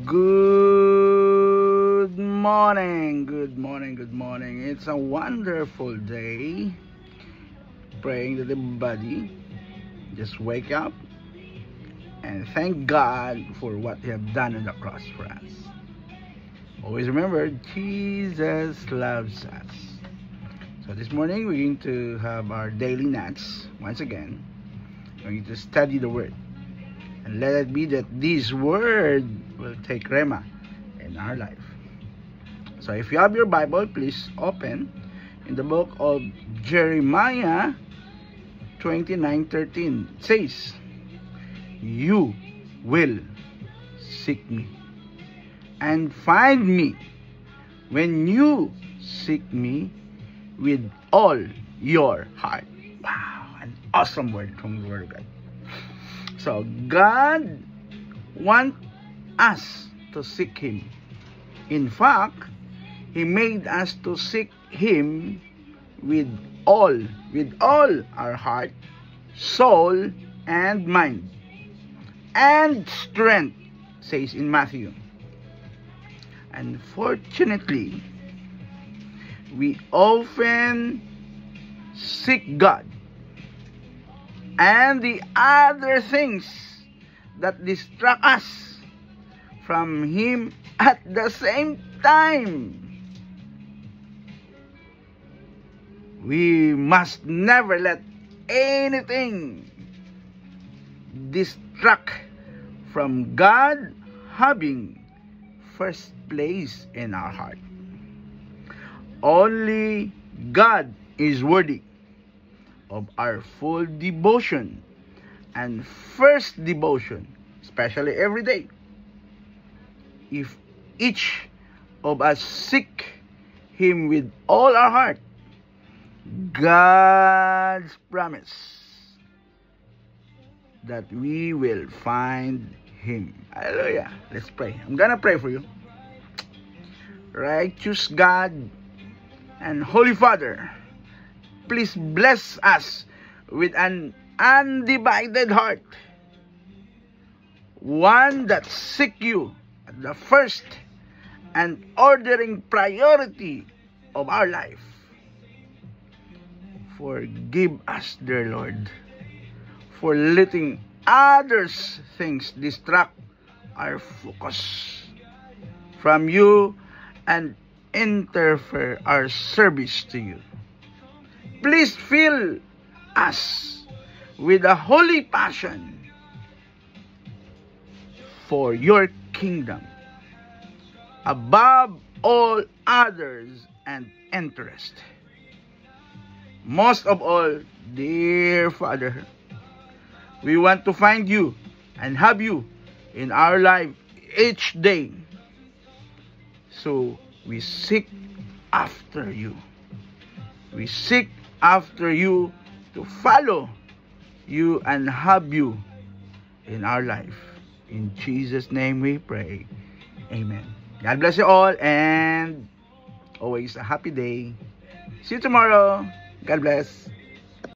Good morning, good morning, good morning. It's a wonderful day. Praying that everybody just wake up and thank God for what He have done on the cross for us. Always remember, Jesus loves us. So this morning we're going to have our daily nats once again. We're going to study the Word. And let it be that this Word will take Rema in our life. So if you have your Bible, please open in the book of Jeremiah 29:13. It says, "You will seek me and find me when you seek me with all your heart." Wow, an awesome word from the Word of God. So God wants us to seek Him. In fact, He made us to seek Him with all our heart, soul, and mind, and strength, says in Matthew. Unfortunately, we often seek God and the other things that distract us from Him at the same time. We must never let anything distract from God having first place in our heart. Only God is worthy of our full devotion and first devotion, especially every day. If each of us seek Him with all our heart, God's promise that we will find Him. Hallelujah. Let's pray. I'm gonna pray for you. Righteous God and Holy Father, please bless us with an undivided heart, one that seeks you at the first and ordering priority of our life. Forgive us, dear Lord, for letting others' things distract our focus from you and interfere our service to you. Please fill us with a holy passion for your kingdom above all others and interest. Most of all, dear Father, we want to find you and have you in our life each day. So we seek after you. We seek after you to follow you and have you in our life. In Jesus' name we pray. Amen. God bless you all and always a happy day. See you tomorrow. God bless.